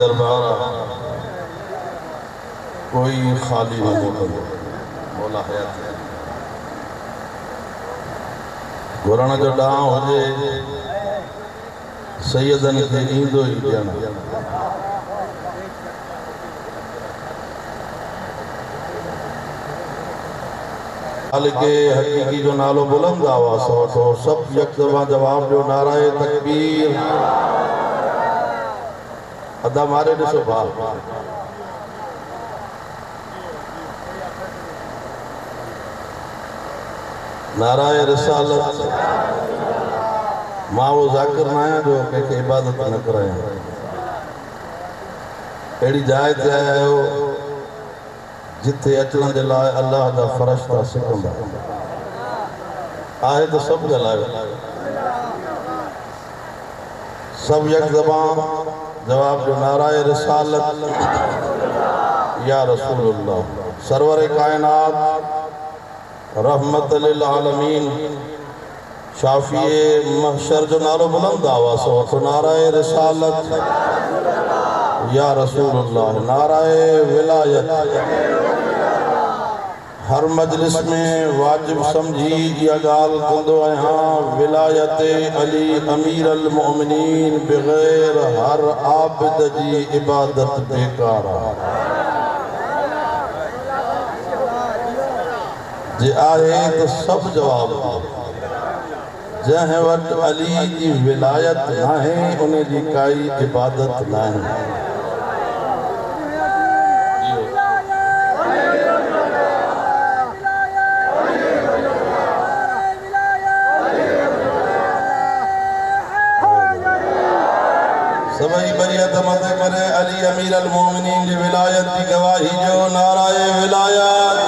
दरबार कोई खाली नहीं बोला है घुरण जो डां हुजे सैयदन खे ईंदो ई ॾियण के हकीकी जो नालो बुलंद आवाज़ से वठो सब यकदमा जवाब जो नाराए तकबीर अदा मारे ॾिसो भाउ नाराए रिसालत मां वो ज़ाकिर न आहियां जो कंहिंखे इबादत न करायां अहिड़ी जाइ ते आया आहियो जिथे अचण जे लाइ अल्लाह जा फ़रिश्ता सिकंदा आहे त सभु ॻाल्हायो सभु यकदमा जवाब जो नाराए रिसालत या रसूलुल्लाह सरवर कायनात रहमत लिल आलमीन शाफिए महशर जो नारो बुलंद आवाज़ से वठो नाराए रिसालत या रसूलुल्लाह नाराए विलायत हर मजलिस में वाजिब समझी इहा ॻाल्हि कंदो आहियां विलायत अली अमीर अल मोमिनीन बग़ैर हर आबिद जी इबादत बेकार जे आहे तो सब जवाब जंहिं वटि अली जी विलायत नाहे उन जी काई इबादत नाहे सभई बरियत मत करे अली अमीर अल मोमिनीन जी विलायत की गवाही जो नाराए विलायत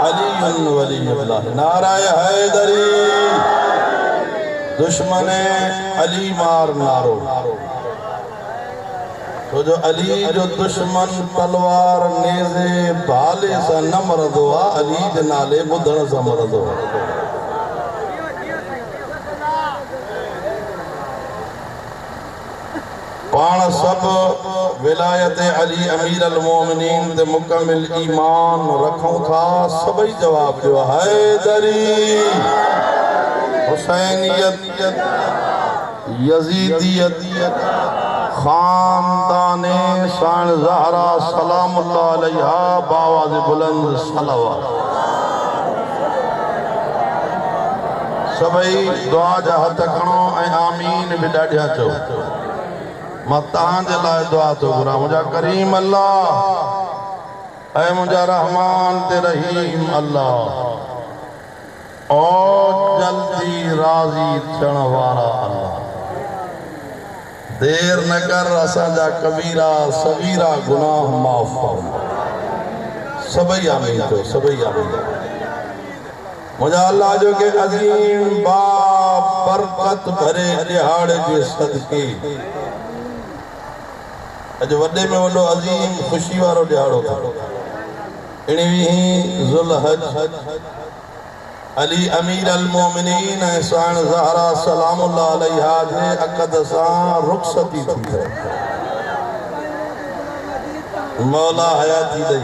अली वलीउल्लाह नाराए हैदरी दुश्मन अली मार नारो तो जो अली जो दुश्मन तलवार नेज़े भाले सा न मरदो आ अली जे नाले ॿुधण सां मरदो पाण सब विलायत अली अमीर अल मोमिनीन ते मुकम्मिल ईमान रखूं था सभई जवाब जो हैदरी हुसैनियत यजीदियत खानदाने शान ज़हरा सलामुल्लाह अलैहा बावाज़ बुलंद सलावत सभई दुआ जा हथ खणो ऐं आमीन भी ॾाढिया चओ मां तव्हांजे लाइ दुआ थो घुरां मुंहिंजा करीम अल्लाह ऐं मुंहिंजा रहमान ते रहीम अल्लाह ओ जल्दी राज़ी थियण वारा अल्लाह देर न कर असांजा कबीरा सगीरा गुनाह माफ़ फरमा सभई आमीन चओ सभई आमीन मुंहिंजा अल्लाह जो के अज़ीम बा बरकत भरे ॾिहाड़े जे सदके अज वडे में वडो अजीम खुशी वारो ॾियारो इणवी ज़ुल्हज अली अमीर अल मोमिनीन साण ज़हरा सलामुल्लाह अलैहा जे अक़द सां रुख़सती थी है मौला हयाती दई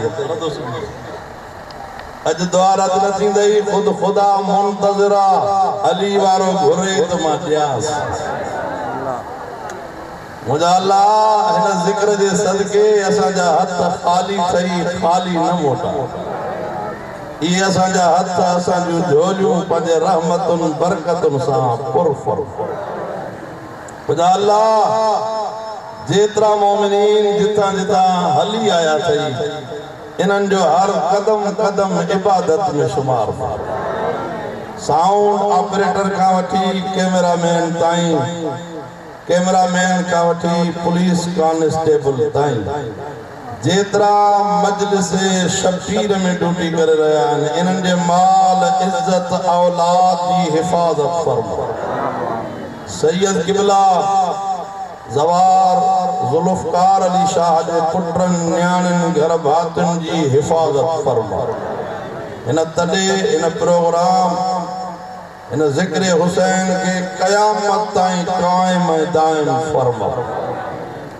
अज दुआ रद न थींदई खुद खुदा मुंतज़िरा अली वारो घुरे तो मां ॾियास मुझा अल्लाह इन जिक्र जे सदके असांजा हथ खाली सही खाली न मोटा ये असांजा हथ असांजूं झोलियूं पंहिंजे रहमतुन बरकतुन सां पुरफुर मुझा अल्लाह जेतिरा मोमिनीन जितां जितां हली आया थई इन्हनि जो हर कदम कदम इबादत में शुमार साउंड ऑपरेटर खां वठी कैमरामैन ताईं कैमरामैन का वठी पुलिस कांस्टेबल ताईं जेतरा मजलिस शबीर में ड्यूटी करे रहा आहिनि इन्हनि जे माल इज्जत औलाद जी हिफाज़त फरमा सैयद किबला ज़वार ज़ुल्फ़कार अली शाह जे पुटनि न्याणियुनि घर भातियुनि जी हिफाज़त फरमा इन तॾे इन प्रोग्राम इन ज़िक्र हुसैन के क़यामत ताईं कायम दायम फरमा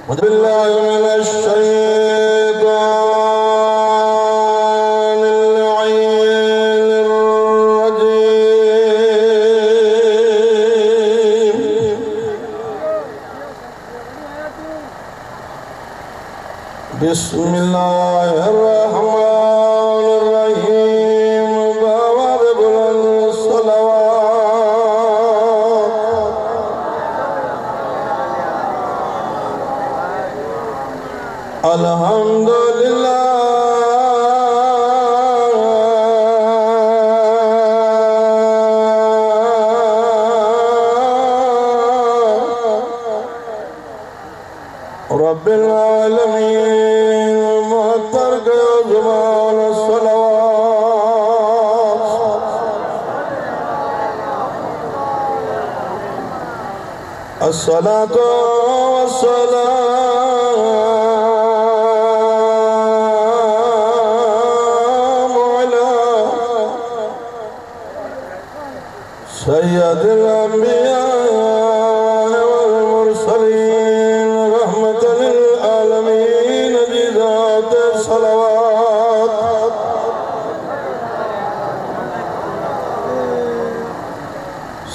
बिस्मिल्लाहिर्रहमानिर्रहीम बावर बुलंद सलावत अल्हम्दुलिल्लाह रब्बिल आलमीन मुहत्तर गयो जुबान सलावत अस्सलातु वस्सलामु अला सय्यदिल अंबिया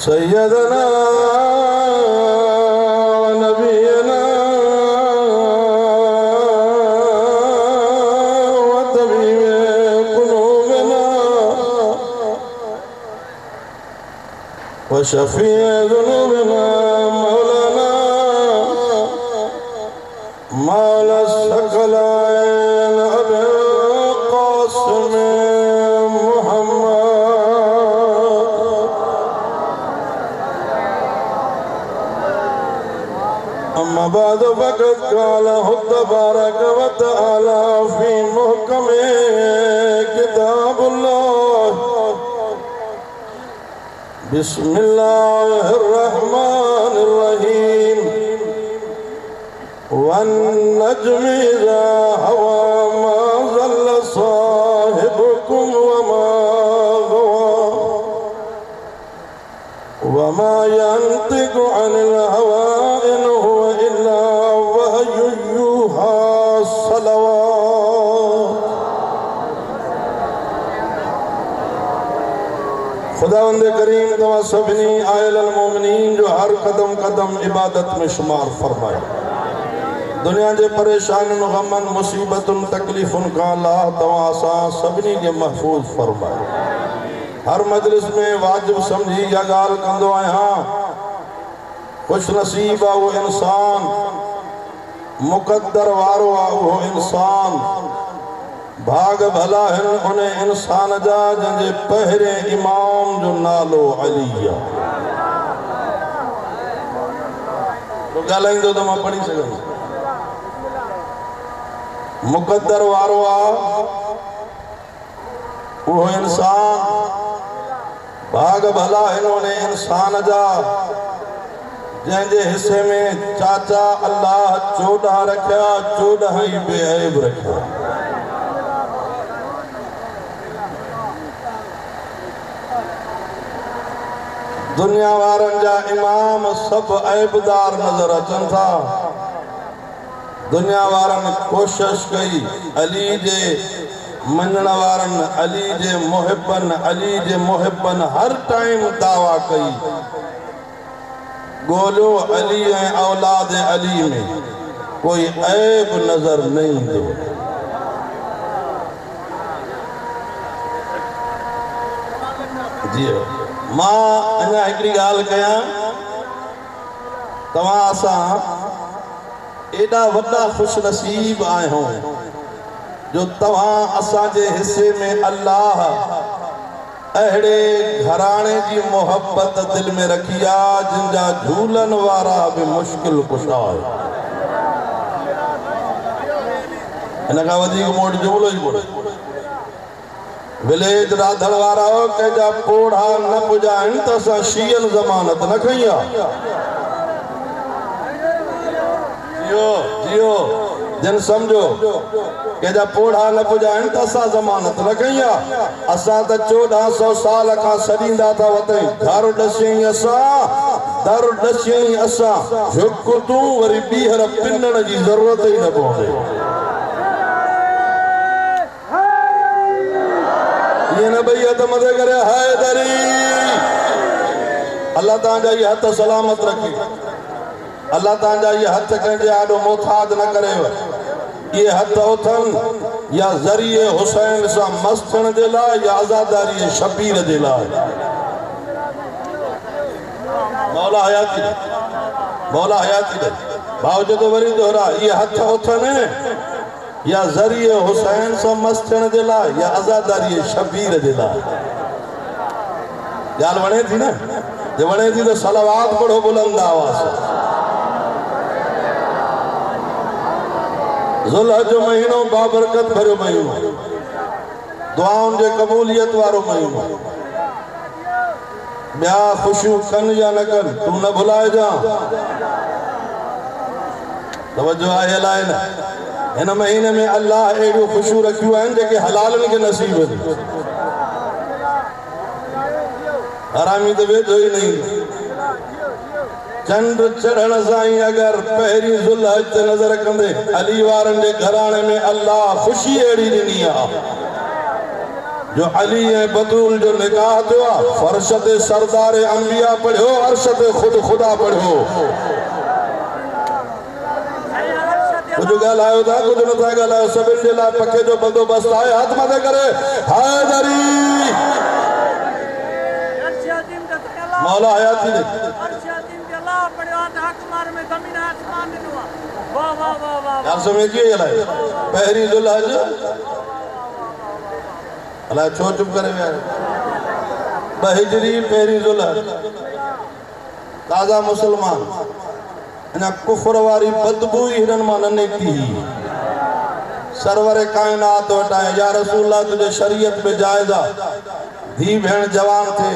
सैयदना व नबीना व तबीबे कुलूबिना व शफीए ज़ुनूबिना मौलाना मौला सकलाइन अबुल क़ासिम अम्मा बाद फ़क़द क़ालहु तबारक व तआला फ़ी मुहकम किताबुल्लाह बिस्मिल्लाहिर्रहमानिर्रहीम वन्नज्मि इज़ा हवा मा ज़ल्ल साहिबुकुम व मा गवा व मा यंतिक़ु अनिल हवा खुदावंद करीम तवा सभिनी आयल मोमिनीन जो हर कदम कदम इबादत में शुमार फरमाए। दुनिया के परेशान गमन मुसीबतुन तकलीफुन का अल्लाह तवा असां सभिनी के महफूज फरमाए। हर मजलिस में वाजिब समझी या गाल कंदो आहियां खुश नसीब आ वो इंसान मुकद्दर वारो आ वो इंसान भाग भला है उन्हें इंसान जा जंहिंजे पहरे इमाम जो नालो अली आहे। तो ॻाल्हाईंदो तो मां पढ़ी सघंदुसि। मुकद्दर वारो आहे वो इंसान भाग भला है उन्हें इंसान जा जंहिंजे हिस्से में चाचा अल्लाह 14 रखिया 14 ही बेअब रखिया। दुनिया वारन जा इमाम सब ऐबदार नजर अचन था। दुनिया वारन कोशिश कई अली जे मनण वारन अली जे मुहिबन हर टाइम दावा कई गोलो अली ऐं औलाद अली में कोई ऐब नजर नहीं दो। जी मां अञा हिकिड़ी ॻाल्हि कयां तव्हां असां एॾा वॾा खुश नसीब आहियूं जो तव्हां असांजे हिस्से में अल्लाह अहिड़े घराणे जी मोहब्बत दिल में रखी आहे जिन जा झूलन वारा बि मुश्किल कुशा आहे। हिन खां वधीक मूं वटि जुमिलो ई कोन्हे। विलेज राधण वारा हो कंहिंजा पोढ़ा न पुॼा आहिनि त असां शीयन ज़मानत न खई आहे। जियो जियो जिन सम्झो कंहिंजा पोढ़ा न पुॼा आहिनि त असां ज़मानत न खई आहे। असां त 1400 साल खां सॾींदा था वतई घर ॾसीं असां दर दशई असा झुक तू वरी बीहर पिनण जी जरूरत ही न पवे ये न भई हथ मदे करे हैदरी अल्लाह तांजा ये हथ सलामत रखे अल्लाह तांजा ये हथ कंहिंजे आॾो मोथाद न करे ये हथ उथन या ज़रिए हुसैन सां मस्त थियण जे लाइ या आज़ादारी शबीर जे लाइ मौला हयाती दे बावजूद वरी दोहरा ये हथ उथन या ज़रिए हुसैन सां मस्त थियण जे लाइ या आज़ादारी शबीर जे लाइ ॻाल्हि वणे थी न जे वणे थी तो सलावात पढ़ो बुलंद आवाज़ ज़ुल्हज जो महीनो बाबरकत भरियो महीनो दुआउनि जे क़बूलियत वारो महीनो ॿिया ख़ुशियूं कनि या न कनि तू न भुलाइजां तवज्जो आहे अलाए न हिन महीने में अल्लाह अहिड़ियूं ख़ुशियूं रखियूं आहिनि जेके हलालनि खे नसीब आहिनि हरामी तो वेठो ही नहीं चंड चढ़ण साईं अगर पहिरीं ज़ुल्हज ते नज़र कंदे अली वारनि जे घराणे में अल्लाह ख़ुशी अहिड़ी ॾिनी आहे जो अली ऐं बतूल जो निकाह थियो आहे फर्श ते सरदार अंबिया पढ़ियो अर्श ते खुद खुदा पढ़ियो कुछ ॻाल्हायो था कुछ नथा ॻाल्हायो सभिनि जे लाइ पके जो बंदोबस्त आहे हथ मथे करे हैदरी मौला हयाती दे यार समझिए ये लाए पहरी ज़ुल्हज अल्लाह छो चुप करे यार बहिजरी पहरी ज़ुल्हज ताज़ा मुसलमान इन कुफर वारी बदबू हिरन मां न निकती सरवर कायनात वटाए या रसूलुल्लाह तुझे शरीयत में जायजा धी भेण जवान थे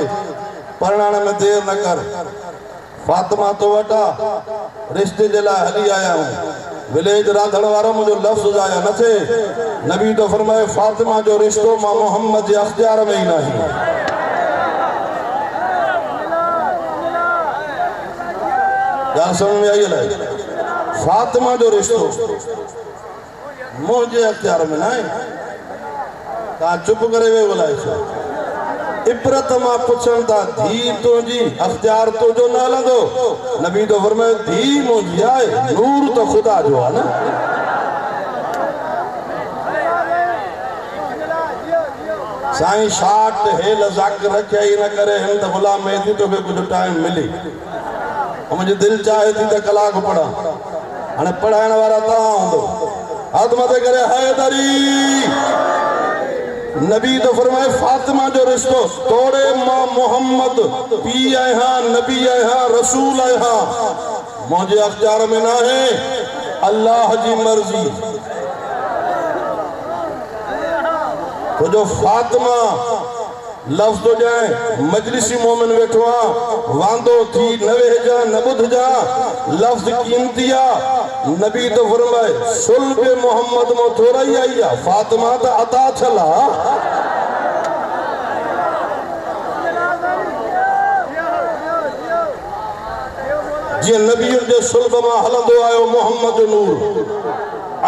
परणाने में देर न कर फातिमा तो वटा रिश्ते जे लाइ हली आया हूं विलेज रांधण वारो मुझे लफ्ज़ आया न थे नबी तो फरमाए फातिमा जो रिश्तो मां मोहम्मद जे अख्तियार में ही नहीं क्या समझ में आई है फातिमा जो रिश्तो मुझे अख्तियार में नहीं ता चुप करे वे बुलाए छो इबरत मां पुछन था धी तुझी अख्तियार तो जो न हलंदो नबी तो फरमाए धी मुंहिंजी आहे नूर तो खुदा जो आहे न साईं शाट हेल ज़ाकिर रखिया ही न करे हिन त गुलाम मेहदी तोखे कुछ टाइम मिली मुझे दिल चाहे थी त कलाक पढ़ा हाणे पढ़ाइण वारा तव्हां हूंदो हथ मथे करे हैदरी नबी तो फरमाए फातिमा जो रिश्तो तोड़े मां मोहम्मद पी आया नबी आया रसूल आया मुझे अख्तियार में ना है अल्लाह जी मर्जी तो जो फातिमा लफ्ज़ तो जाए मजलिसी मोमिन वेठो आ वांदो थी न वेहजा न बुधजा लफ्ज़ कीमती आ नबी तो फरमाए सुल्ब मोहम्मद मो थोड़ा ही आई आ फातिमा तो अता छला जी नबी जो सुल्ब मां हलंदो आयो मोहम्मद जो नूर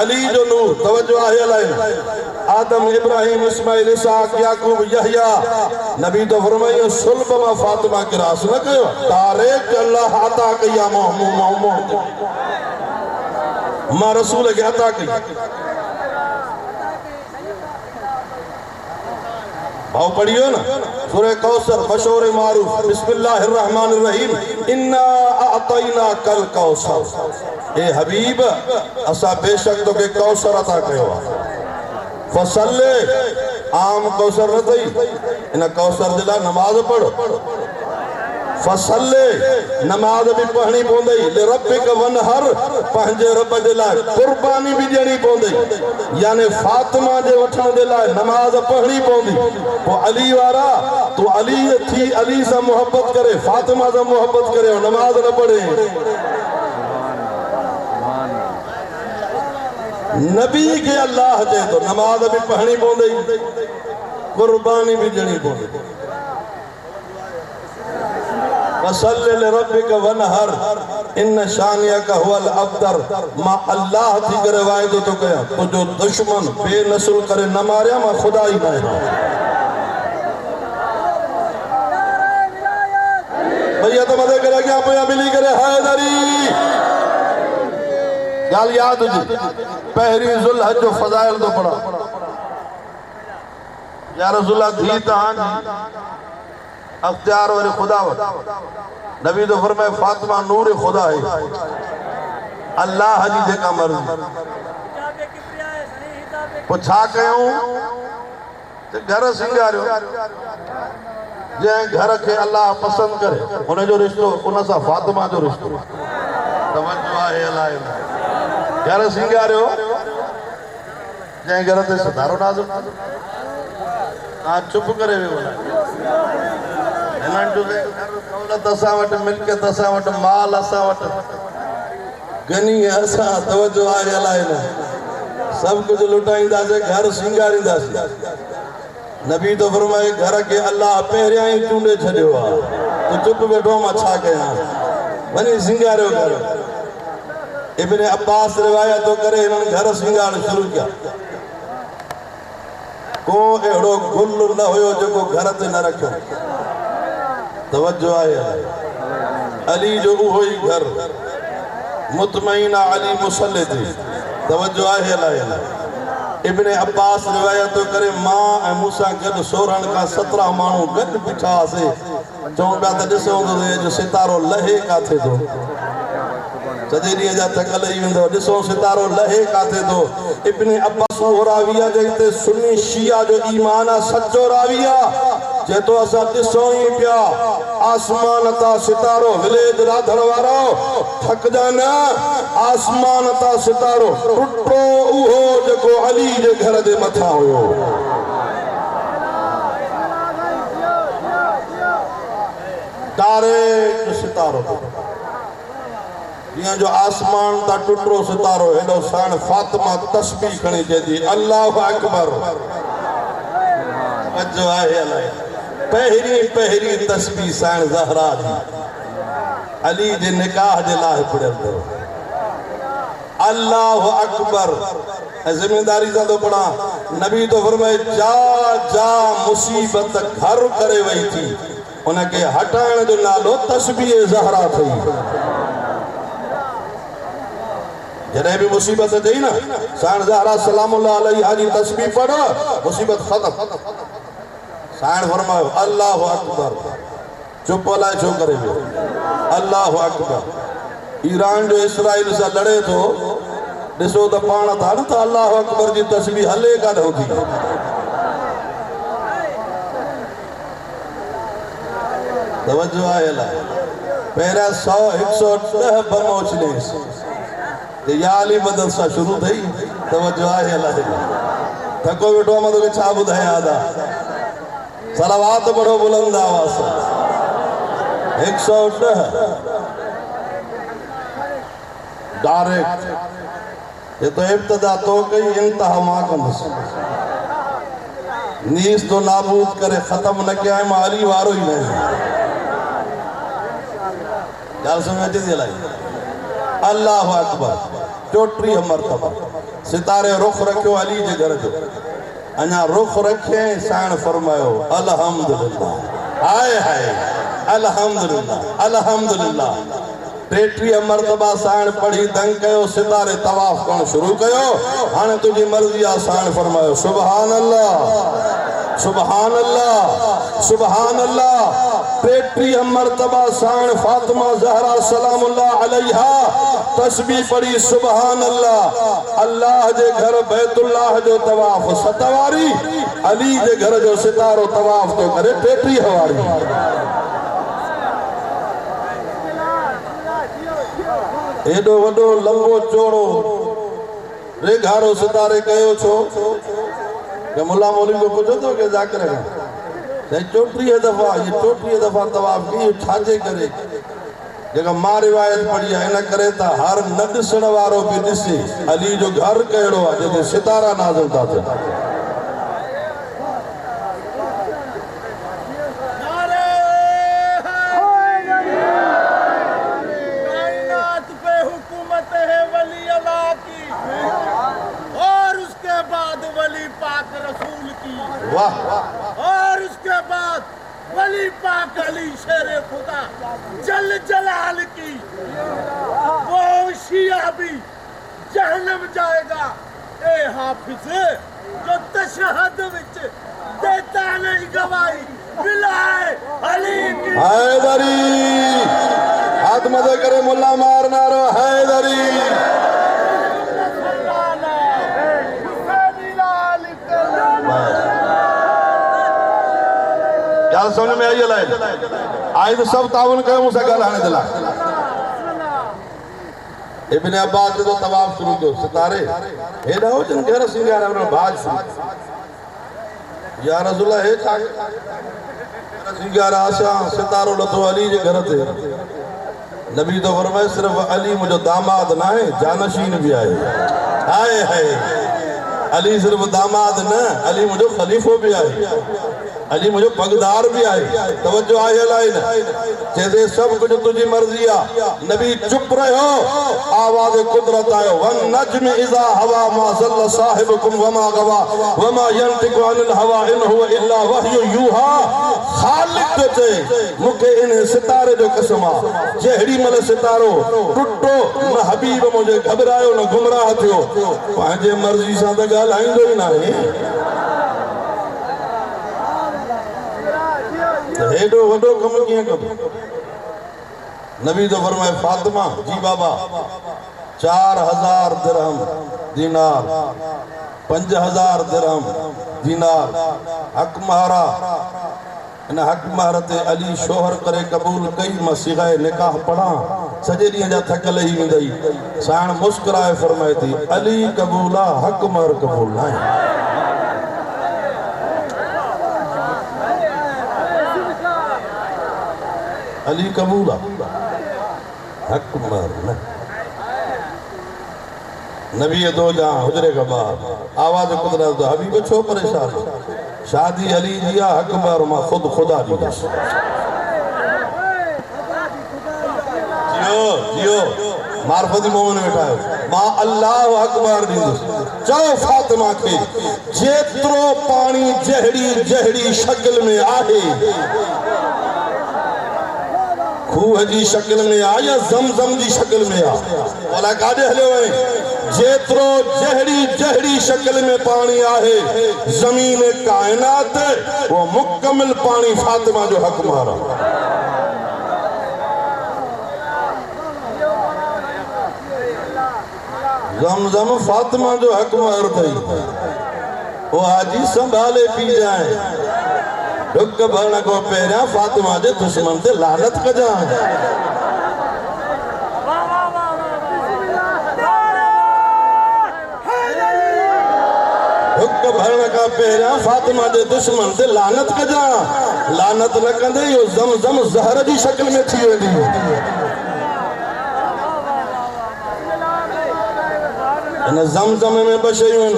अली जो नूर तवज्जो आहे अलाए आदम इब्राहिम इस्माइल इसहाक याकूब यहया नबी तो फरमायो सुल्ब मां फातिमा के रास न कयो तारीख अल्लाह अता कया मोहम्मद मां रसूल के अता कई भाव पढ़ियो ना सूरह कौसर मशहूर मारूफ बिस्मिल्लाहिर रहमानिर रहीम इन्ना अअतैना कल कौसर ए हबीब असा बेशक तो के कौसर अता कयो फसले आम कौसर न थई इन कौसर जे लाइ नमाज पढ़ो फसले नमाज भी पढ़नी पवंदी ले रब्बिक वनहर पंहिंजे रब जे लाइ कुर्बानी भी ॾियणी पवंदी यानी फातिमा जे वठण जे लाइ नमाज पढ़नी पवंदी पोइ अली वारा तू अली थी अली सां मोहब्बत करे फातिमा सां मोहब्बत करे नमाज न पढ़े नबी के अल्लाह जे तो नमाज भी पढ़नी पवंदी कुर्बानी भी ॾियणी पवंदी वसल्लि लिरब्बिका वनहर इन शानियका हुवल अब्तर। मां अल्लाह थी करे वायदो तो कया तो जो दुश्मन बेनसुल करे न मारिया मां खुदा ही ना भैया तो मदद करे क्या भैया मिली करे हैदरी गाल याद हुई पहरी जुल हज जो फजाइल तो पढ़ा या रसूलुल्लाह थी तान अख्तियार वाले खुदा नबी तो फरमाए फातिमा नूर खुदा है अल्लाह जी जेका मर्जी पुछा कयूं ते घर सिंगारियो जे घर के अल्लाह पसंद करे उन जो रिश्तो उन सा फातिमा जो रिश्तो तवज्जो आहे अल्लाह घर सिंगारियो जे घर ते सदारो नाज़ चुप करे दसा वट मिलके दसा वट माल असा वट गनी असा तवज्जो आहे अलाए न सब कुछ लुटाईंदासीं घर सिंगारींदासीं नबी तो फरमाए घर के अल्लाह पहिरियां ही चूंडे छॾियो आहे तो चुप वेठो मां छा कयां वञी सिंगारियो घर इब्न अब्बास रिवायत तो करे इन्हनि घर सिंगारण शुरू किया को एड़ो गुल न हुयो जो घर ते न रखो तवज्जो आहे अली जो वो ही घर मुतमईन अली मुसल्ले थी तवज्जो आहे अलाए इब्न अब्बास रिवायत तो करे मां ए मूसा गड 16 का 17 मानू गड बिठा से चौं पिया त ॾिसो जो सितारो लहे काथे तो सॼे ॾींहं जा थकल ई वेंदो ॾिसो सितारो लहे काथे तो इब्न अब्बास राविया जे सुन्नी शिया जो ईमान आहे सच्चो राविया जे तो असां ॾिसो ई पिया आसमान ता सितारो विलेज राधड़ वारो थकजा न आसमान ता सितारो टुटो उहो जेको अली जे घर जे मथां हुयो डायरेक्ट सितारो जो आसमान ता टुटरो सितारो हेडो साण फातिमा तस्बीह खणी चेदी अल्लाह अकबर वजो आहे अलाए पहरी तस्बीह साण ज़हरा जी अली जे निकाह जे लाइ पढ़ियल अथव अल्लाह अकबर जिम्मेदारी सां थो पढ़ा नबी तो फरमाए जा जा मुसीबत घर करे वई थी उनखे हटाइण जो नालो तस्बीह ज़हरा थई जॾहिं भी मुसीबत अचे ना साण ज़हरा सलामुल्लाह अलैहा जी तस्बीह पढ़ मुसीबत खत्म साण फरमायो अल्लाह अकबर चुप अलाए छो करे वियो अल्लाह अकबर ईरान जो इसराइल सां लड़े थो ॾिसो त पाण था न त अल्लाह अकबर जी तस्बीह हले कान होती तवज्जो आहे अलाए पहिरियां 100 110 बम उछलेस याली बदल सा शुरू थई तवज्जो आहे अलाए थको वेठो मां तोखे छा ॿुधायां आदा सलावात पढ़ो बुलंद आवाज़ 110 डायरेक्ट ये तो इब्तदा तो कई इंतहा मां कंदुस नीस तो नाबूद करे खत्म न किया मां अली वारो ही नहीं गाल समझ अचे अलाई अल्लाह अकबर 34 मरतबा सितारे रुख रखियो अली जे घर जो अना रुख रखे साण फरमायो अल्हम्दुलिल्लाह हाय हाय अल्हम्दुलिल्लाह अल्हम्दुलिल्लाह 33 मरतबा साण पढ़ी दंग कयो सितारे तवाफ करण शुरू कयो हाने तुझी मर्जी आ साण फरमायो सुभान अल्लाह सुभान अल्लाह सुभान अल्लाह 33 मरतबा साण फातिमा ज़हरा सलामुल्लाह अलैहा तस्बीह पढ़ी सुभान अल्लाह अल्लाह जे घर बैतुल्लाह जो तवाफ सतवारी अली जे घर जो सितारो तवाफ तो करे 33 वारी एडो वडो लंबो चौड़ो रेघारो सितारे कयो छो के मुल्ला मौलवी को पूछो तो के जाकर 34 दफा ये 34 दफा तवाफ की छाजे करे जेका मां रिवायत पढ़ी है इन करे ता हर न ॾिसण वारो भी ॾिसे अली जो घर कहिड़ो आहे जिते सितारा नाज़िल था थियनि की। वाह। और उसके बाद वली पाक अली शेरे खुदा जल जलाल की। वो शिया भी जहन्नम जाएगा। ए हाफिज जो तशहद विच देता नहीं गवाही बिलाए अली की। हैदरी हाथ मदद करे मुल्ला मारना रो हैदरी। क्या समझ में आई? आई तो सब ताउन कयो मुझसे ॻाल्हाइण जे लाइ। इब्न अब्बास जो तवाफ शुरू कयो सितारे हेॾा हुजनि घर सिंगार भाज या रसूल हे छा सिंगार आशा सितारो लथो अली जे घर ते। नबी तो फरमाए सिर्फ अली मुझो दामाद ना है जानशीन भी आहे। हाय हाय अली सिर्फ दामाद न अली मुझो खलीफो भी आहे। अली मुझो पगदार भी आहे। तवज्जो आहे अलाई न चेदे सब कुछ तुझी मर्जी आ। नबी चुप रहो आवाज कुदरत आयो वन नजम इजा हवा मा ज़ल्ल साहिबकुम वमा गवा वमा यंतिकु अनिल हवा इन हुवा इल्ला वहयु यूहा। खालिक तो चे मुके इन सितारे जो कसम आ जेहड़ी मल सितारो टुटो न हबीब मुझे घबरायो न गुमराह थियो पंहिंजे मर्जी सां त ॻाल्हाईंदो ई नाहे। हेडो वडो कम किए कब? नबी तो फरमाए फातिमा जी बाबा 4000 दिरहम दीनार 5000 दिरहम दीनार हक महारा इन हक महारते अली शोहर करे कबूल कई मसीगाए निकाह पढ़ा सजे डी जा थकल ही वेंदई साण मुस्कुराए फरमाए थी अली कबूला हक महर कबूल ना। अली कबूला हक महर न। नबी दो जहां हुजरे का बाप आवाज कुदरत दो हबीब छो परेशान शादी अली जिया हक महर मां खुद खुदा दी बस जियो जियो मार्फत मोहन वेठा मां अल्लाह अकबर दी चो फातिमा के जेतरो पानी जहड़ी जहड़ी शक्ल में आहे खूह जी शक्ल में आ या जमजम जी शक्ल में आ वाला कादे हले हुए जेतरो जहड़ी जहड़ी शक्ल में पानी आहे जमीन कायनात वो मुकम्मल पानी फातिमा जो हक मारा। जमजम फातिमा जो हक मार थई वो हाजी संभाले पी जाए ढुक भरण को पहिरियां फातिमा जे दुश्मन ते लानत कजा। ढुक भरण का पहिरियां फातिमा जे दुश्मन ते लानत कजा। लानत न कंदे यो ज़मज़म ज़हर जी शक्ल में थी वेंदी। इन ज़मज़म में बशयूं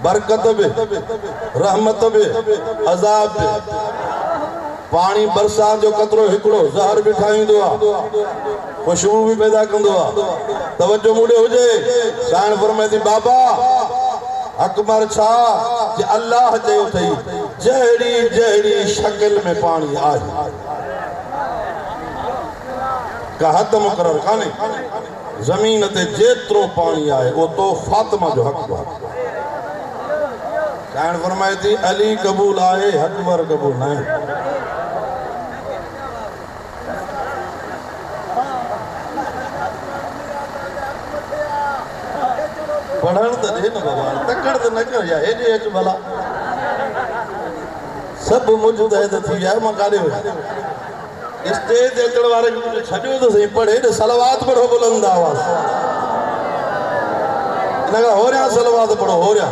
बरकत भी रहमत भी अजाब भी पानी बरसात जो कतरो हिकड़ो ज़हर भी ठाहींदो आ खुशबू भी पैदा कंदो आ। तवज्जो मूडे हुजे साण फरमाए थी बाबा अकबर छा जे अल्लाह चयो थई जहड़ी जहड़ी शक्ल में पानी आहे का हद मुकरर काने जमीन ते जेतरो पानी आहे वो तो फातिमा जो हक आहे। साण फरमाए थी अली कबूल आहे अकबर कबूल ना। पढ़ण त दे न भगवान तकड़ त न कर या हेॾे अच भला सब मुजतहिद थी विया मां काॾे विया स्टेज ते अचण वारे खे छॾियो त सही पढ़े न सलवात पढ़ो बुलंद आवाज़ इन खां होरियां सलवात पढ़ो होरियां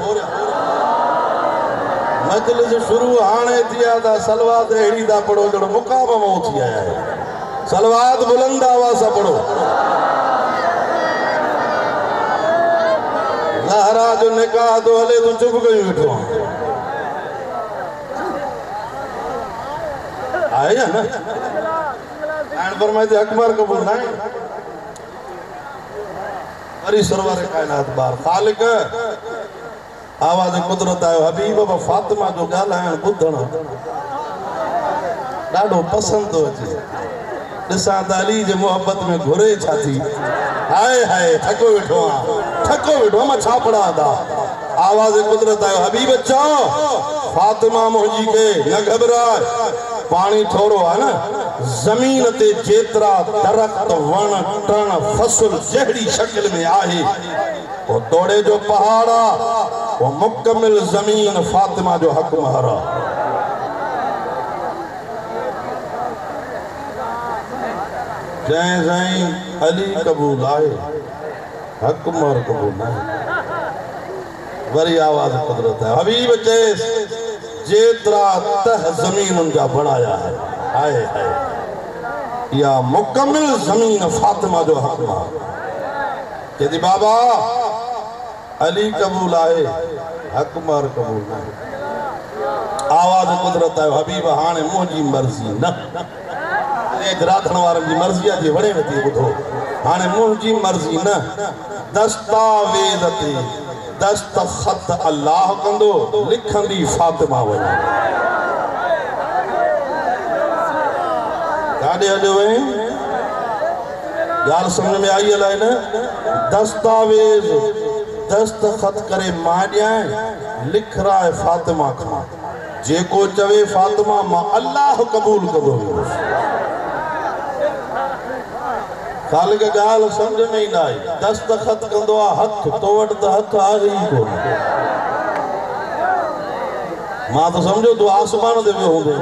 मजलिस शुरू हाणे थी आहे त सलवात अहिड़ी था पढ़ो ॼण मुक़ाम मां थी आया आहियो। सलवात बुलंद आवाज़ सां पढ़ो। ज़हरा जो निकाह तो हले तू चुप कयूं वेठो आहे या न हाणे फरमाए थी अकबर कबूल ना। वरी सरवर कायनात बार खालिक आवाज़ कुदरत आयो हबीब बाबा फातिमा जो ॻाल्हाइण ॿुधण ॾाढो पसंदि थो अचे ॾिसां त अली जे मोहब्बत में घुरे छा थी हाय हाय थको वेठो मां छा पढ़ा था आवाज़ कुदरत आयो हबीब चओ फातिमा मुंहिंजी के न घबराए पानी थोरो आहे न ज़मीन ते जेतिरा दरख़्त वण टण फसल जहिड़ी शक्ल में आहे वो तोड़े जो पहाड़ आहे वो मुकमिल ज़मीन फातिमा जो हक़ महर आहे जंहिं साईं अली क़बूल आहे हक़ महर क़बूल न आहे वरी आवाज़ कुदरत है हबीब चेस जेतरा तह जमीन उनका बनाया है हाय हाय या मुकम्मिल जमीन फातिमा जो हक मां कहती बाबा अली कबूल आए हक मार कबूल ना आवाज़ कुदरत है हबीब हाने मुंहिंजी मर्ज़ी न राधण वारनि जी मर्ज़ीअ जे वणे में थी ॿुधो हाणे मुंहिंजी मर्ज़ी न दस्तावेज़ ते दस्तखत अल्लाह कंदो लिखंदी फातिमा वञे काॾे हलियो वई ॻाल्हि सम्झ में आई अलाए न दस्तावेज़ दस्तखत करे मां ॾियां लिखराए फातिमा खां जेको चवे फातिमा मां अल्लाह क़बूल कंदो ख़ाली के ॻाल्हि सम्झ में ई न आई दस्तखत कंदो आहे हथ तो वटि त हथ आहे ई कोन मां त सम्झो तूं आसमान ते वियो हूंदो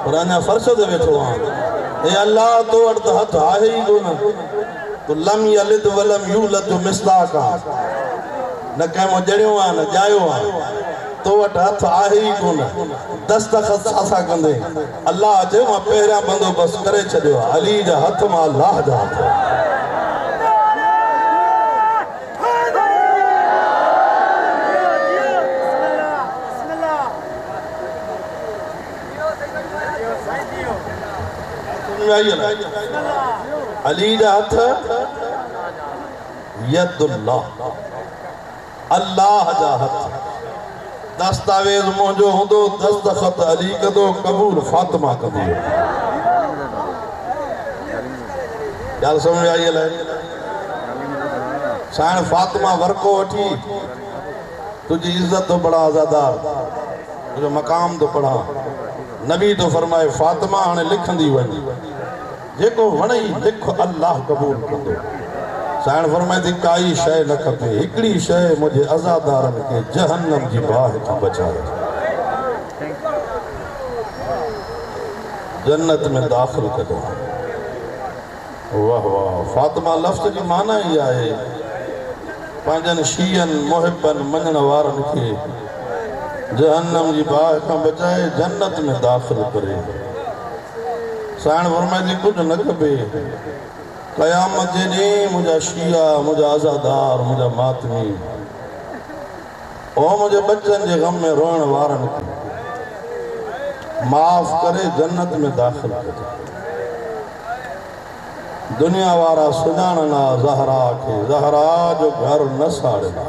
पर अञा फर्श ते वेठो आहीं ए अल्लाह तो वटि त हथ आहे ई कोन तूं लम यलिद वलम यूलद जो मिसदाक आहे न कंहिं मां जड़ियो आहे न ॼायो आहे तो वटि हथ आहे ई कोन दस्तखत छा कंदे अल्लाह चयो मां पहिरियां बंदोबस्त करे छॾियो आहे अली जा हथ मां अल्लाह जा हथ अली जा हथ यदुल्लाह अल्लाह जा हथ दस्तावेज मुंहिंजो हूंदो दस्तखत अली कंदो क़बूल फातिमा कंदी ॻाल्हि सम्झ में आई अलाए साण फातिमा वर्को वठी तुंहिंजी इज़त तो बड़ा आज़ादार तुंहिंजो मक़ाम तो पढ़ा नबी तो फरमाए फातिमा हाणे लिखंदी वञी जेको वणई लिख अल्लाह क़बूल कंदो साण फरमाए थी काई शइ न खपे हिकिड़ी शइ मुंहिंजे अज़ादारनि खे जहन्नम जी बाहि खां बचाए जन्नत में दाख़िल कजो वाह वाह फातिमा लफ़्ज़ जी माना ई आहे पंहिंजनि शीयनि मुहिबनि मञण वारनि खे जहन्नम जी बाहि खां बचाए जन्नत में दाख़िल करे साण फरमाए थी कुझु न खपे क़यामत जे ॾींहुं मुंहिंजा शिया मुंहिंजा आज़ादार मुंहिंजा मातमी ओ मुंहिंजे बच्चनि जे ग़म में रोइण वारनि खे माफ़ करे जन्नत में दाख़िल कजे दुनिया वारा सुञाणना ज़हरा खे ज़हरा जो घर न साड़ना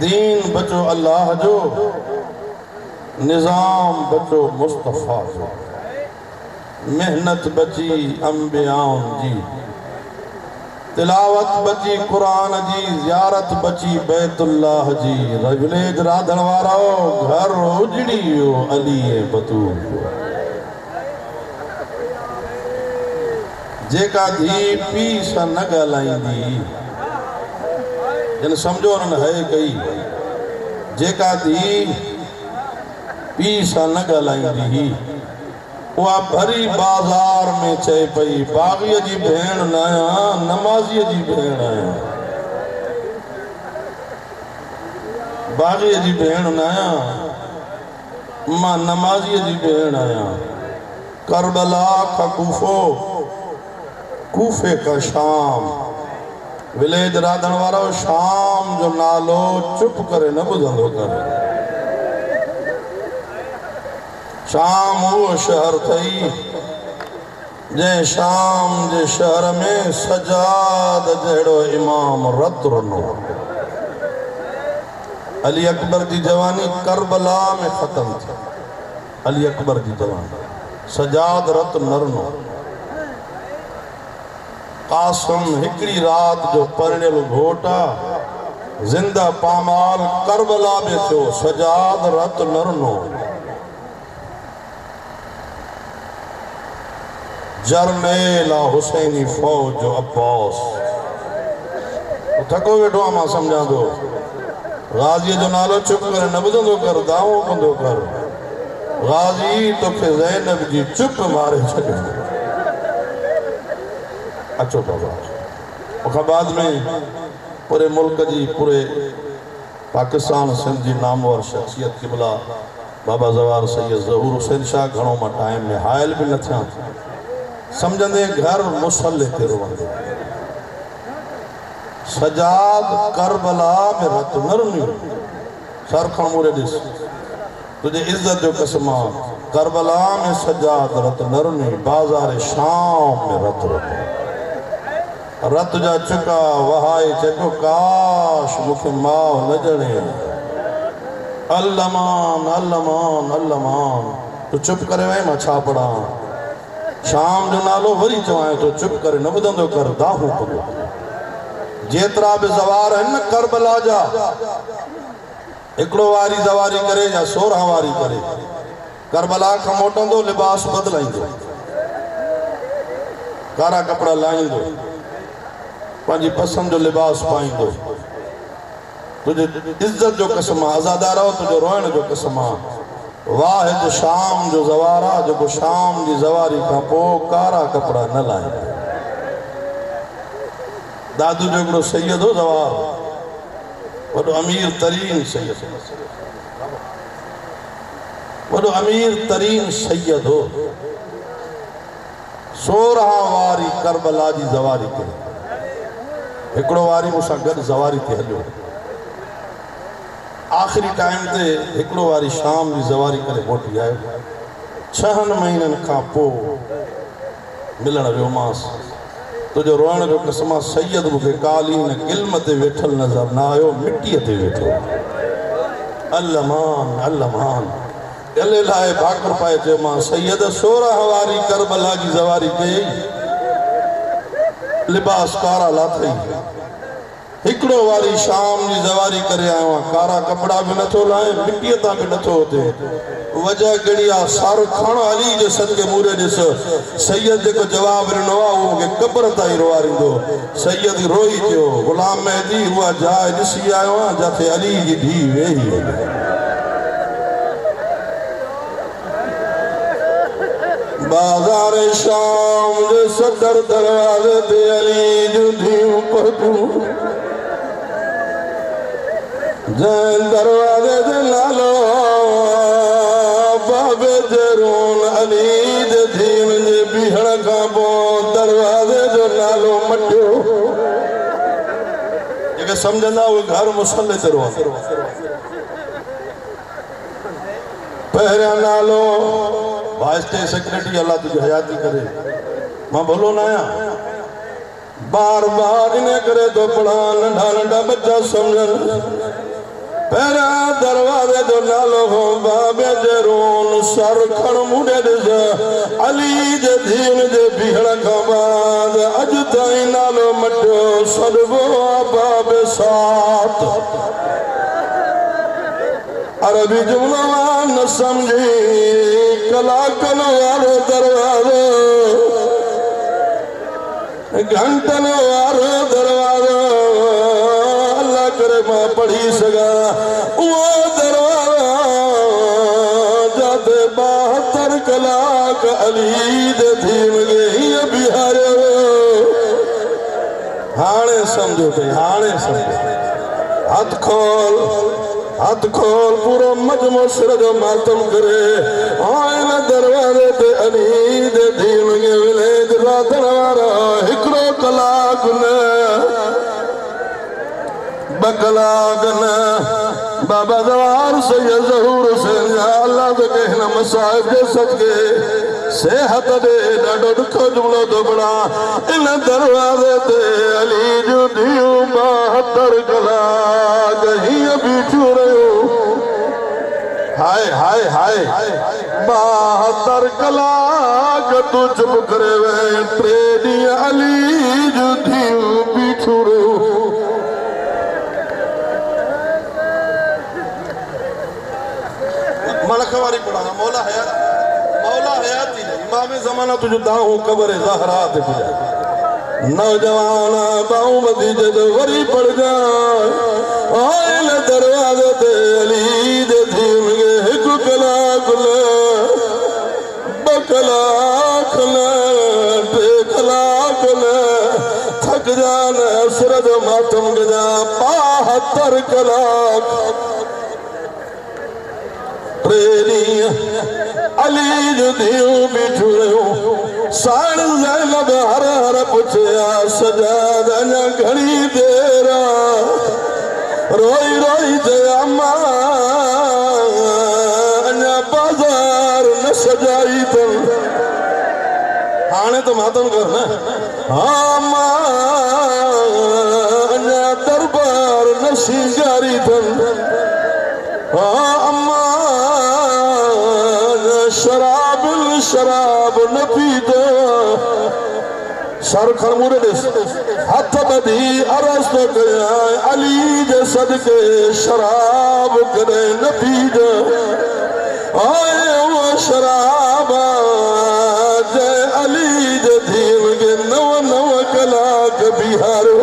दीन बचो अल्लाह जो निज़ाम बचो मुस्तफ़ा जो मेहनत बची अंबियाउन जी तिलावत बची कुरान जी ज़ियारत बची बैतुल्लाह जी विलेज राधण वारो घर उजड़ी वियो अली बतूल जेका धी पीउ सां न ॻाल्हाईंदी जन सम्झो न है कई जेका धी पीउ सां न ॻाल्हाईंदी उहा भरी बाज़ार में चए पई बाग़ीअ जी भेण न आहियां नमाज़ीअ जी भेण आहियां बाग़ीअ जी भेण न आहियां मां नमाज़ीअ जी भेण आहियां करबला खां कूफो कूफे का शाम विलेज राधण वारो शाम जो नालो चुप करे न ॿुधंदो करे शाम वो शहर थई जे शाम जे शहर में सजाद जहिड़ो इमाम रत रनो। अली अकबर की जवानी करबला में ख़त्म थी। अली अकबर की जवानी सजाद रत नरनो। कासम हिकड़ी रात जो परिणियल घोटा जिंदा पामाल करबला में थियो सजाद रत नरनो। जरनेल हुसैनी फौज जो अब्बास थको वेठो मां समझा दो। गाजी जो नालो चुप करे न ॿुधंदो कर, दावो कंदो कर। गाजी तोखे ज़ैनब जी चुप मारे छॾियो। अचो बाबा। उनखां बाद में पूरे मुल्क जी, पूरे पाकिस्तान सिंध जी नामवर शख्सियत क़िबला बाबा ज़वार सैयद ज़हूर हुसैन शाह घणो मां टाइम में हायल भी न थिया। समझंदे घर मुसल्ले ते रोवंदे। सजाद करबला में रत नरनी। सर खां मूरे ॾिस, तुझे इज्जत जो कसमा। करबला में सजाद रत नरनी, बाज़ार शाम में रत रत। रत जा चुका वहाए चको काश मुखे माउ न ॼणे। अल्लमान अल्लमान अल्लमान। तू चुप करे वही मां छा पढ़ा। शाम जो नालो वरी चवाए तो चुप करे न ॿुधंदो कर, दाहू कंदो। जेतरा भी ज़वार है न करबला जा, एकड़ो वारी ज़वारी करे या 16 वारी करे, करबला खां मोटंदो लिबास बदलाइंदो, कारा कपड़ा लाइंदो, पंहिंजी पसंद जो लिबास पाइंदो। तुझे इज्जत जो कसम, आज़ादार हो तुझे रोइण जो कसम। वाहिद शाम जो ज़वारा जो शाम जी ज़वारी का पो कारा कपड़ा न लाइंदो। दादू जो एकड़ो सैयद हो ज़वार, वॾो अमीर तरीन सैयद, वॾो अमीर तरीन सैयद हो। 16 वारी करबला जी ज़वारी करे। एकड़ो वारी मूंसां गॾु ज़वारी ते हलियो। आख़िरी टाइम ते एकड़ो वारी शाम जी ज़वारी करे मोटी आयो। 6 महीननि खां पोइ मिलण वियोमांसि। तुझो रोइण जो कसम सैयद मूंखे कालीन गिल्म ते वेठल नज़र न आयो, मिट्टीअ ते वेठो। अल्लमान अल्लमान गले लाए भाकर पाए चयोमां सैयद 16 वारी करबला जी ज़वारी कई, लिबास कारा लाथई। हिकड़ो वारी शाम जी ज़वारी करे आयो आहियां, कारा कपड़ा भी नथो लाए, मिट्टीअ तां भी नथो उते। वजह कहिड़ी आहे? सर खण अली जे सदके मूरे ॾिस। सैयद जेको जवाब ॾिनो आहे उहो मूंखे क़ब्र ताईं रोआरींदो। सैयद रोई चयो ग़ुलाम मेहदी उहा जाइ ॾिसी आयो आहियां जिथे अली जी धीउ वेही हुई। बाज़ार शाम जे सदर दरवाज़े ते अली जूं धीअरूं पहुतूं। जंहिं दरवाज़े ते नालो बाबे जरून अली जे धीअनि जे बीहण खां पोइ दरवाज़े जो नालो मटियो। जेके सम्झंदा उहे घर मुसल्ले ते रोअनि। पहिरियां नालो वाइस सेक्रेटरी, अल्लाह तुझी हयाती करे, मां भलो न आहियां। बार बार इन करे तो पढ़ा, नंढा नंढा बच्चा सम्झनि। पहिरियां दरवाज़े जो नालो हो बाबे जरून। सर खण मूंडे ॾिस, अली जे धीअनि जे बीहण खां बाद अॼु ताईं नालो मटियो सॾिबो आहे बाबे सात। अरबी जुमिलो न सम्झी कलाकनि वारो दरवाज़ो, घंटनि वारो दरवाज़ो, अल्लाह करे मां पढ़ी सघां उहो दरवाज़ो जिते 72 कलाक अली जे धीअनि खे हीअं बीहारियो वियो। हाणे सम्झो अथई, हाणे सम्झो। हथ खोल पूरो मजमो सिर जो मातम करे। इन दरवाज़े ते अली जे धीअनि खे विलेज राधण वारा हिकिड़ो कलाक न, 2 कलाक न। बाबा ज़वार सैयद ज़हूर हुसैन अल्लाह के हिन मसाइब जे सदके सेहत दे ॾाढो ॾुखो जुमिलो थो पढ़ा इन दरवाज़े ते अली जूं धीअरूं 72 कलाक हीअं बीठियूं रहियूं हाय हाय हाय 72 कलाक तूं चुप करे वई 3 ॾींहं अली जूं धीअरूं बीठियूं रहियूं मलखवारी पढ़ा मौला हयाती इमाम ज़माना तुझो दाऊं कब्र ज़हरा ते पुजा नौजवान बाऊं मदीजे ते वरी पड़ जा आयल दरवाज़े ते अली दे धीम गे 1 कलाक ले 2 कलाक ले 3 कलाक ले थक जान असरद मातम गजा 72 कलाक अली जो धीअरूं बीठियूं रहियूं साण ज़ैनब हर हर पुछिया सजाद अञा घणी देर रोई रोई चया अम्मा अञा बाज़ार न सजाई अथनि हाणे त मातम कर न हा अम्मा अञा दरबार न सिंगारी अथनि हा अम्मा शराब न पीतो सर खड़मुड़े हथ बधी अरज़ तो कया अली जे सदके शराब कदे न पीजो आए वो शराब जय अली जे धीम के 9 कलाक बिहारो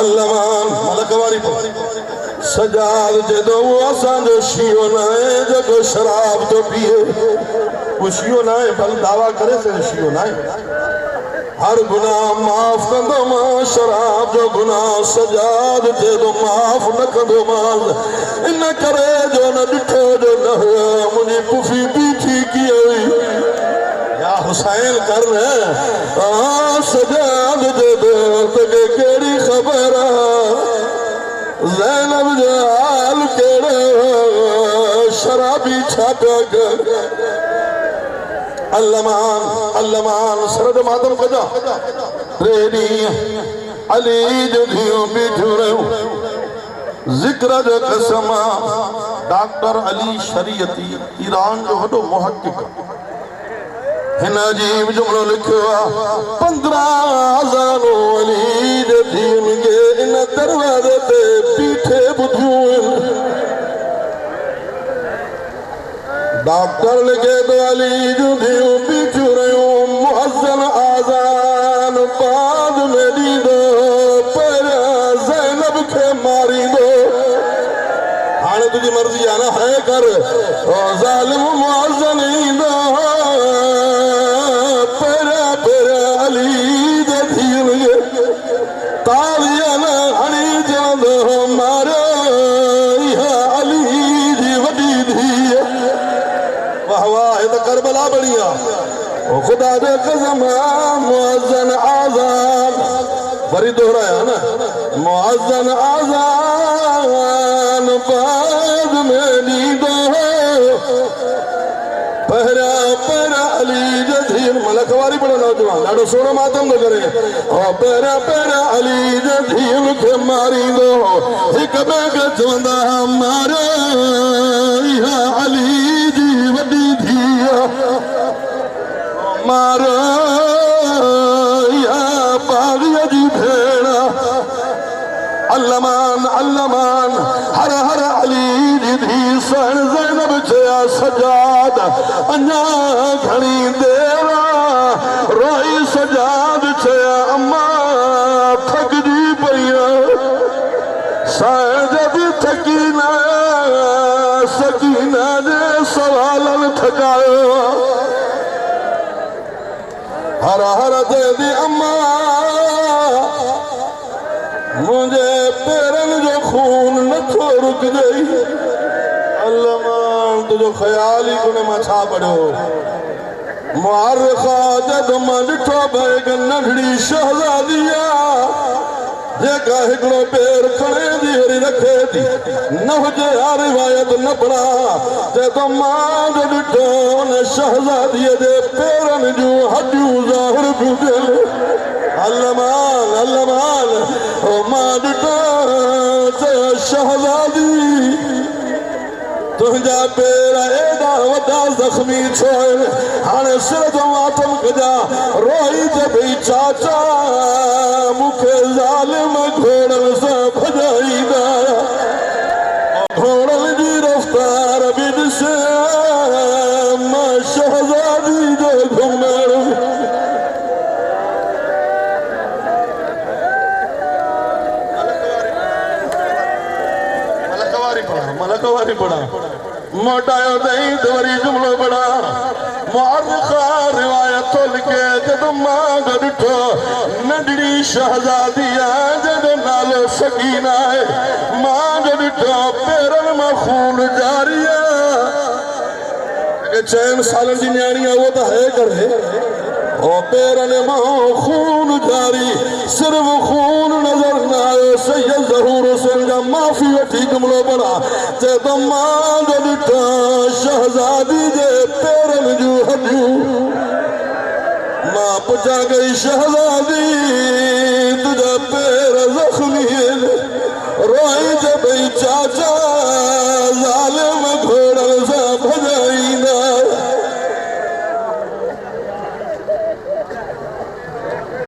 अल्लामान मलकवारी सजाद जदो असांजो शियो न आहे जेको शराब तो पिए वो शियो न आहे भल दावा करे से शियो न आहे हर गुनाह माफ़ कंदो मां शराब जो गुनाह सजाद जदो माफ़ न कंदो मां इन करे जो न ॾिठो जो न हुयो मुंहिंजी पुफी बीठी कीअं हुई या हुसैन कर न सजाद जदो तोखे कहिड़ी ख़बर ज़ैनब जो हाल केड़ो शराबी छापा कर अल्लामान सरद मातम कजा 3 ॾींहं अली जो धीअरूं बीठियूं रहियूं ज़िक्र जो कसम डॉक्टर अली शरीयती ईरान जो वॾो मुहक़िक़ हिन अजीब जुमिलो लिखियो आहे 15,000 अली जे धीअरुनि खे इन दरवाज़े ते बीठे ॿुधियूं डॉक्टर लिखे तो अली जूं धीअरूं बीठियूं रहियूं मुअज़्ज़न आज़ान बाद में ॾींदो पहिरियां ज़ैनब खे मारींदो हाणे तुंहिंजी मर्ज़ी आहे न है कर ज़ालिम मुअज़्ज़न ईंदो करबला बढ़िया ओ खुदा दे कसम मुअज़्ज़न आज़ान वरी दोहराया ना मुअज़्ज़न आज़ान बाद में नींदो पहरा पहरा अली जे धीअर मलकवारी पढ़ो नौजवान ॾाढो सोनो मातम न करे ओ पहरा पहरा अली जे धीअर खे मारींदो हिक ॿिए खे चवंदा मारो इहा अली जी वॾी मारो या बाग़ीअ जी भेण अल्लामान हर हर अली जी धीउ सण ज़ैनब चया सजाद अञा घणी देर रोई सजाद चया अम्मा थकजी पई सण जब थकी न सकीना जे सवालनि थकायो हर हर दे अम्मा मुझे पैरन जो खून नथो रुक गई अल्लाह तुझो ख्याल ही कोने मां छा पढ़ो मुआरखा जद मां ॾिठो भई नंढड़ी शहज़ादी जे जेका हिकड़ो पैर खणे दी वरी रखे थी न हुजे आ रिवायत न पढ़ा ते तो मां जो ॾिठो उन शहज़ादीअ जे पेरनि जूं हॾियूं ज़ाहिर पियूं थियनि अल्लमान ओ मां ॾिठो ते शहज़ादी तुझा पैर एडा वॾा ज़ख्मी छो हाणे सिर जो मातम कजा रोई ते भई चाचा मूंखे ज़ालिम घोड़नि सां भॼाईंदा घोड़नि जी रफ़्तार बि ॾिसे मां शहज़ादी जो घुमण मलकवारी पढ़ा मोटायो दई तो वरी जुमलो पढ़ा मुअर्रिखा रिवायत तो लिखे जब मां गॾिठो नंढड़ी शहज़ादी जॾहिं नालो सकीना आहे मां गॾिठो पेरनि मां खून जारी आहे 6 सालनि जी न्याणी आहे उहो त है करे ओ पेरनि मां खून जारी सिर्फ खून नजर न आयो सैयद ज़हूर हुसैन जा माफ़ी वठी जुमलो पढ़ा ते तो मां जो ॾिठो शहज़ादी जे पेरनि जूं हॾियूं मां पुछां गई शहज़ादी